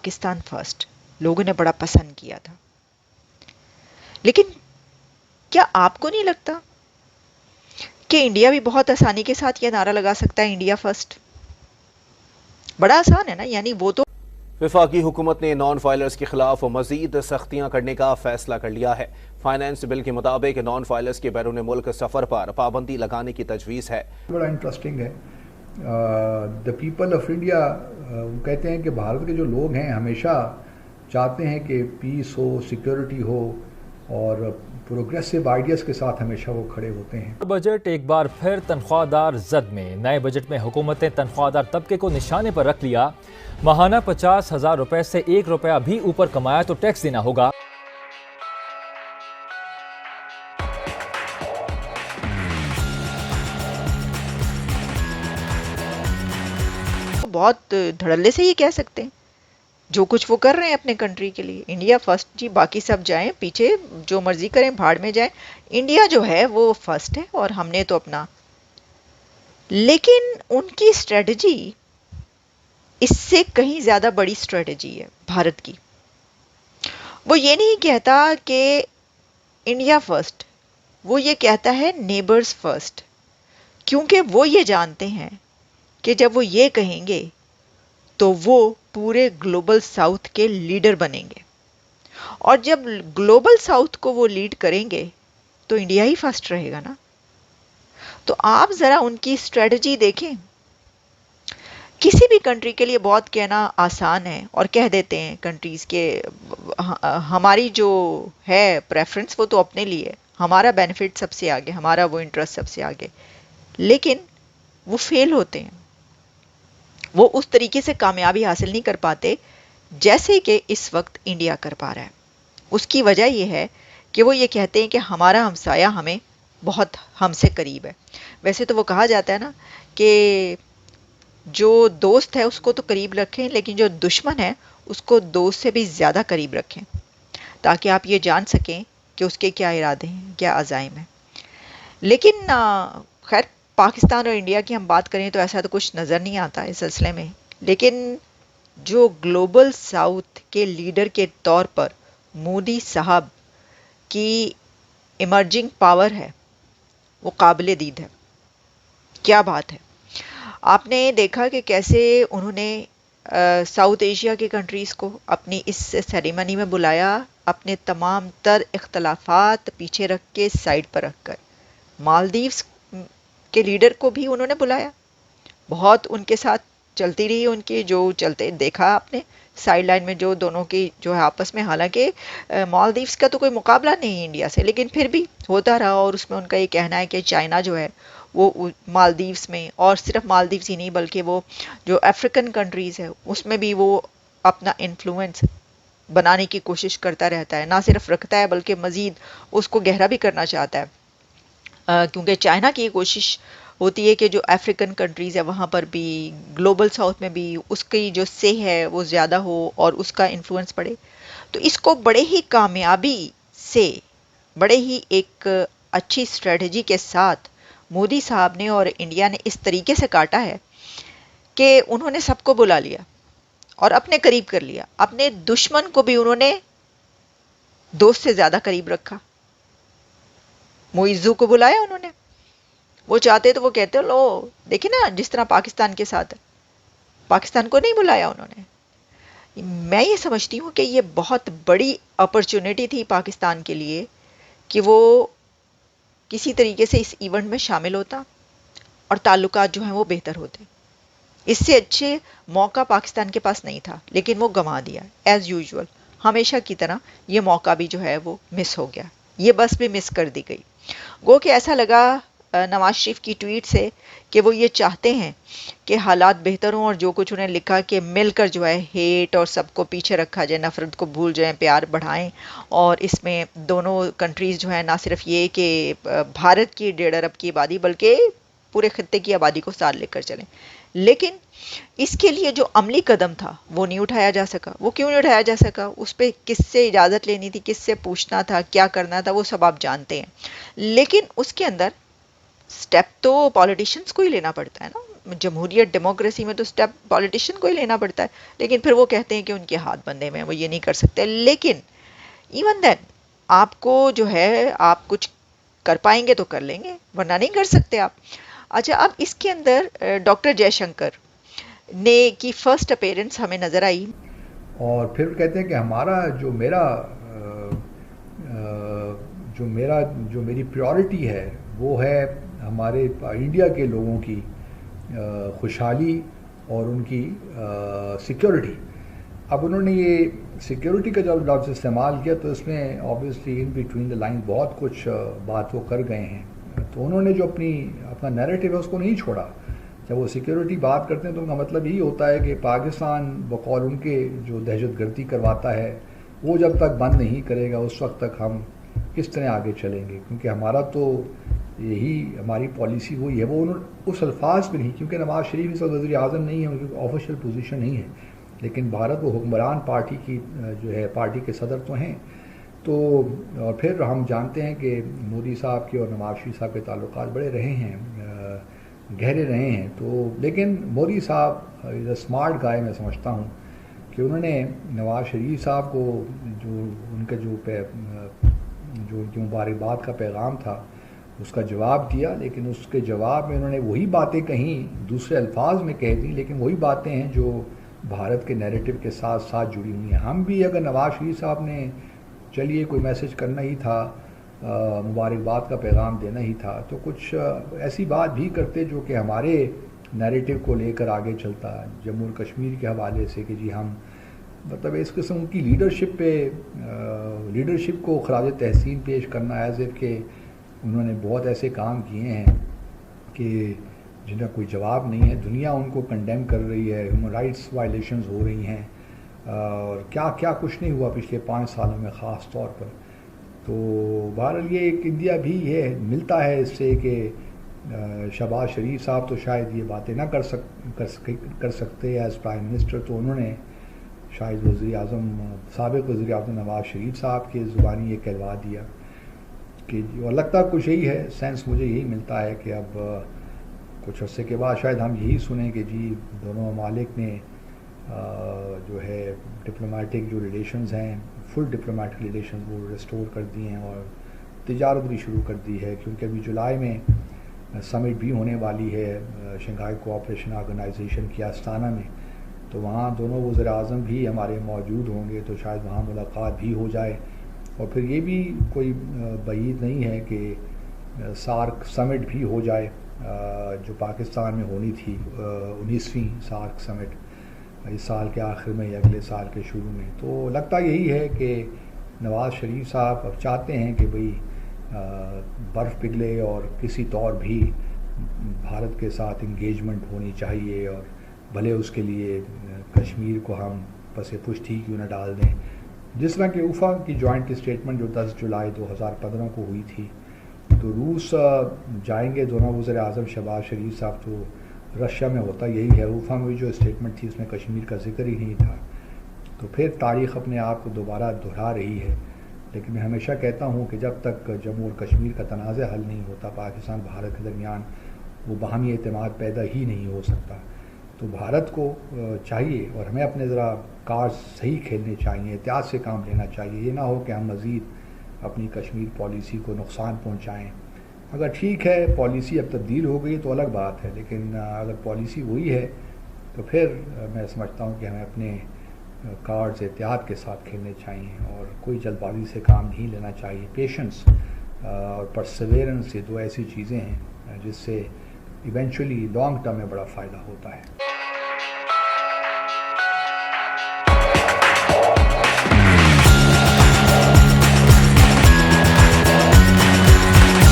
Pakistan first لوگوں نے بڑا پسند کیا تھا، لیکن کیا آپ کو نہیں لگتا کہ انڈیا بھی بہت آسانی کے ساتھ یہ نعرہ لگا سکتا ہے انڈیا فرسٹ؟ بڑا آسان ہے نا، یعنی وہ تو وفاقی حکومت نے نان فائلرز کے خلاف مزید سختیاں کرنے کا فیصلہ کر لیا ہے۔ فائنانس بل کے مطابق نان فائلرز کے بیرون ملک سفر پر پابندی لگانے کی تجویز ہے۔ بڑا انٹرسٹنگ ہے، دا پیپل آف انڈیا کہتے ہیں کہ بھارت کے جو لوگ ہیں ہمیشہ چاہتے ہیں کہ پیس ہو، سیکیورٹی ہو، اور پروگریسو آئیڈیاز کے ساتھ ہمیشہ وہ کھڑے ہوتے ہیں۔ بجٹ ایک بار پھر تنخواہ دار زد میں۔ نئے بجٹ میں حکومت نے تنخواہ دار طبقے کو نشانے پر رکھ لیا۔ ماہانہ 50,000 روپے سے 1 روپیہ بھی اوپر کمایا تو ٹیکس دینا ہوگا۔ بہت دھڑلے سے یہ کہہ سکتے ہیں جو کچھ وہ کر رہے ہیں اپنے کنٹری کے لیے، انڈیا فرسٹ جی، باقی سب جائیں پیچھے، جو مرضی کریں، بھاڑ میں جائیں، انڈیا جو ہے وہ فرسٹ ہے اور ہم نے تو اپنا۔ لیکن ان کی اسٹریٹجی اس سے کہیں زیادہ بڑی اسٹریٹجی ہے بھارت کی۔ وہ یہ نہیں کہتا کہ انڈیا فرسٹ، وہ یہ کہتا ہے نیبرز فرسٹ، کیونکہ وہ یہ جانتے ہیں کہ جب وہ یہ کہیں گے تو وہ پورے گلوبل ساؤتھ کے لیڈر بنیں گے، اور جب گلوبل ساؤتھ کو وہ لیڈ کریں گے تو انڈیا ہی فرسٹ رہے گا نا۔ تو آپ ذرا ان کی اسٹریٹجی دیکھیں۔ کسی بھی کنٹری کے لیے بہت کہنا آسان ہے، اور کہہ دیتے ہیں کنٹریز کے ہماری جو ہے پریفرنس وہ تو اپنے لیے ہے، ہمارا بینیفٹ سب سے آگے، ہمارا وہ انٹرسٹ سب سے آگے، لیکن وہ فیل ہوتے ہیں، وہ اس طریقے سے کامیابی حاصل نہیں کر پاتے جیسے کہ اس وقت انڈیا کر پا رہا ہے۔ اس کی وجہ یہ ہے کہ وہ یہ کہتے ہیں کہ ہمارا ہمسایہ ہمیں بہت ہم سے قریب ہے۔ ویسے تو وہ کہا جاتا ہے نا کہ جو دوست ہے اس کو تو قریب رکھیں، لیکن جو دشمن ہے اس کو دوست سے بھی زیادہ قریب رکھیں، تاکہ آپ یہ جان سکیں کہ اس کے کیا ارادے ہیں، کیا عزائم ہیں۔ لیکن خیر، پاکستان اور انڈیا کی ہم بات کریں تو ایسا تو کچھ نظر نہیں آتا اس سلسلے میں، لیکن جو گلوبل ساؤتھ کے لیڈر کے طور پر مودی صاحب کی ایمرجنگ پاور ہے وہ قابل دید ہے۔ کیا بات ہے! آپ نے دیکھا کہ کیسے انہوں نے ساؤتھ ایشیا کے کنٹریز کو اپنی اس سیریمنی میں بلایا، اپنے تمام تر اختلافات پیچھے رکھ کے، سائڈ پر رکھ کر۔ مالدیوز کے لیڈر کو بھی انہوں نے بلایا، بہت ان کے ساتھ چلتی رہی ان کی جو چلتے دیکھا آپ نے سائیڈ لائن میں جو دونوں کی جو ہے آپس میں، حالانکہ مالدیوز کا تو کوئی مقابلہ نہیں انڈیا سے، لیکن پھر بھی ہوتا رہا، اور اس میں ان کا یہ کہنا ہے کہ چائنا جو ہے وہ مالدیوز میں، اور صرف مالدیوز ہی نہیں بلکہ وہ جو افریقن کنٹریز ہے اس میں بھی وہ اپنا انفلوئنس بنانے کی کوشش کرتا رہتا ہے، نہ صرف رکھتا ہے بلکہ مزید اس کو گہرا بھی کرنا چاہتا ہے، کیونکہ چائنا کی یہ کوشش ہوتی ہے کہ جو افریقن کنٹریز ہے وہاں پر بھی، گلوبل ساؤتھ میں بھی اس کی جو سے ہے وہ زیادہ ہو اور اس کا انفلوئنس پڑے۔ تو اس کو بڑے ہی کامیابی سے، بڑے ہی ایک اچھی اسٹریٹجی کے ساتھ مودی صاحب نے اور انڈیا نے اس طریقے سے کاٹا ہے کہ انہوں نے سب کو بلا لیا اور اپنے قریب کر لیا، اپنے دشمن کو بھی انہوں نے دوست سے زیادہ قریب رکھا۔ معیزو کو بلایا انہوں نے، وہ چاہتے تو وہ کہتے لو دیکھیں نا جس طرح پاکستان کے ساتھ ہے، پاکستان کو نہیں بلایا انہوں نے۔ میں یہ سمجھتی ہوں کہ یہ بہت بڑی اپرچونٹی تھی پاکستان کے لیے کہ وہ کسی طریقے سے اس ایونٹ میں شامل ہوتا اور تعلقات جو ہیں وہ بہتر ہوتے۔ اس سے اچھے موقع پاکستان کے پاس نہیں تھا، لیکن وہ گنوا دیا ایز یوزول، ہمیشہ کی طرح یہ موقع بھی جو ہے وہ مس ہو گیا، یہ بس بھی مس کر دی گئی۔ گو کہ ایسا لگا نواز شریف کی ٹویٹ سے کہ وہ یہ چاہتے ہیں کہ حالات بہتر ہوں، اور جو کچھ انہیں لکھا کہ مل کر جو ہے ہیٹ اور سب کو پیچھے رکھا جائے، نفرت کو بھول جائیں، پیار بڑھائیں، اور اس میں دونوں کنٹریز جو ہیں نہ صرف یہ کہ بھارت کی 1.5 ارب کی آبادی بلکہ پورے خطے کی آبادی کو ساتھ لے کر چلیں، لیکن اس کے لیے جو عملی قدم تھا وہ نہیں اٹھایا جا سکا۔ وہ کیوں نہیں اٹھایا جا سکا؟ اس پہ کس سے اجازت لینی تھی، کس سے پوچھنا تھا، کیا کرنا تھا، وہ سب آپ جانتے ہیں، لیکن اس کے اندر سٹیپ تو پولیٹیشنز کو ہی لینا پڑتا ہے نا۔ جمہوریت ڈیموکریسی میں تو سٹیپ پولیٹیشین کو ہی لینا پڑتا ہے، لیکن پھر وہ کہتے ہیں کہ ان کے ہاتھ بندھے ہوئے ہیں، وہ یہ نہیں کر سکتے. لیکن ایون دین آپ کو جو ہے آپ کچھ کر پائیں گے تو کر لیں گے، ورنہ نہیں کر سکتے آپ. اچھا، اب اس کے اندر ڈاکٹر جے شنکر نے کی فرسٹ اپیرنس ہمیں نظر آئی، اور پھر کہتے ہیں کہ ہمارا جو میری پریورٹی ہے وہ ہے ہمارے انڈیا کے لوگوں کی خوشحالی اور ان کی سیکیورٹی. اب انہوں نے یہ سیکیورٹی کا جب لفظ استعمال کیا تو اس میں obviously in between the line بہت کچھ بات وہ کر گئے ہیں. تو انہوں نے جو اپنا نیریٹو ہے اس کو نہیں چھوڑا. جب وہ سیکیورٹی بات کرتے ہیں تو ان کا مطلب یہی ہوتا ہے کہ پاکستان بقول ان کے جو دہشت گردی کرواتا ہے وہ جب تک بند نہیں کرے گا اس وقت تک ہم کس طرح آگے چلیں گے، کیونکہ ہمارا تو یہی ہماری پالیسی وہی ہے. وہ اس الفاظ میں نہیں، کیونکہ نواز شریف اس وقت وزیر اعظم نہیں ہے، ان کی آفیشیل پوزیشن نہیں ہے، لیکن بھارت وہ حکمران پارٹی کی جو ہے پارٹی کے صدر تو ہیں. تو اور پھر ہم جانتے ہیں کہ مودی صاحب کے اور نواز شریف صاحب کے تعلقات بڑے رہے ہیں، گہرے رہے ہیں. تو لیکن مودی صاحب از اے اسمارٹ گائے، میں سمجھتا ہوں کہ انہوں نے نواز شریف صاحب کو جو ان کا جو مبارکباد کا پیغام تھا اس کا جواب دیا، لیکن اس کے جواب میں انہوں نے وہی باتیں کہیں، دوسرے الفاظ میں کہہ دیں، لیکن وہی باتیں ہیں جو بھارت کے نیریٹو کے ساتھ ساتھ جڑی ہوئی ہیں. ہم بھی اگر نواز شریف صاحب نے چلیے کوئی میسج کرنا ہی تھا، مبارکباد کا پیغام دینا ہی تھا، تو کچھ ایسی بات بھی کرتے جو کہ ہمارے نیریٹو کو لے کر آگے چلتا. جموں اور کشمیر کے حوالے سے کہ جی ہم مطلب اس قسم کی لیڈرشپ کو خراج تحسین پیش کرنا ایز اف کہ انہوں نے بہت ایسے کام کیے ہیں کہ جن کا کوئی جواب نہیں ہے. دنیا ان کو کنڈیم کر رہی ہے، ہیومن رائٹس وائلیشنز ہو رہی ہیں، اور کیا کچھ نہیں ہوا پچھلے 5 سالوں میں خاص طور پر. تو بہرحال یہ ایک انڈیا بھی یہ ملتا ہے اس سے کہ شہباز شریف صاحب تو شاید یہ باتیں نہ کر سکتے ایز پرائم منسٹر، تو انہوں نے شاید سابق وزیر اعظم نواز شریف صاحب کے زبانی یہ کہلوا دیا کہ اور لگتا کچھ یہی ہے، سینس مجھے یہی ملتا ہے کہ اب کچھ عرصے کے بعد شاید ہم یہی سنیں کہ جی دونوں ممالک نے جو ہے ڈپلومیٹک جو ریلیشنز ہیں، فل ڈپلومیٹک ریلیشنز وہ ریسٹور کر دی ہیں اور تجارت بھی شروع کر دی ہے. کیونکہ ابھی جولائی میں سمٹ بھی ہونے والی ہے شنگھائی کوآپریشن آرگنائزیشن کی آستانہ میں، تو وہاں دونوں وزیر اعظم بھی ہمارے موجود ہوں گے، تو شاید وہاں ملاقات بھی ہو جائے. اور پھر یہ بھی کوئی بعید نہیں ہے کہ سارک سمٹ بھی ہو جائے جو پاکستان میں ہونی تھی 19ویں سارک سمٹ اس سال کے آخر میں یا اگلے سال کے شروع میں. تو لگتا یہی ہے کہ نواز شریف صاحب اب چاہتے ہیں کہ بھئی برف پگھلے اور کسی طور بھی بھارت کے ساتھ انگیجمنٹ ہونی چاہیے، اور بھلے اس کے لیے کشمیر کو ہم پس پشت ہی کیوں نہ ڈال دیں. جس طرح کہ اوفا کی جوائنٹ اسٹیٹمنٹ جو 10 جولائی 2015 کو ہوئی تھی، تو روس جائیں گے دونوں وزیر اعظم. شہباز شریف صاحب تو رشیا میں ہوتا یہی ہے. اوفا میں جو اسٹیٹمنٹ تھی اس میں کشمیر کا ذکر ہی نہیں تھا. تو پھر تاریخ اپنے آپ کو دوبارہ دہرا رہی ہے. لیکن میں ہمیشہ کہتا ہوں کہ جب تک جموں اور کشمیر کا تنازع حل نہیں ہوتا، پاکستان بھارت کے درمیان وہ باہمی اعتماد پیدا ہی نہیں ہو سکتا. تو بھارت کو چاہیے اور ہمیں اپنے ذرا کارڈ صحیح کھیلنے چاہیے، احتیاط سے کام لینا چاہیے. یہ نہ ہو کہ ہم مزید اپنی کشمیر پالیسی کو نقصان پہنچائیں. اگر ٹھیک ہے پالیسی اب تبدیل ہو گئی تو الگ بات ہے، لیکن اگر پالیسی وہی ہے تو پھر میں سمجھتا ہوں کہ ہمیں اپنے کارڈز احتیاط کے ساتھ کھیلنے چاہیے اور کوئی جلد بازی سے کام نہیں لینا چاہیے. پیشنس اور پرسیویرنس یہ دو ایسی چیزیں ہیں جس سے ایونچولی لانگ ٹرم میں بڑا فائدہ ہوتا ہے.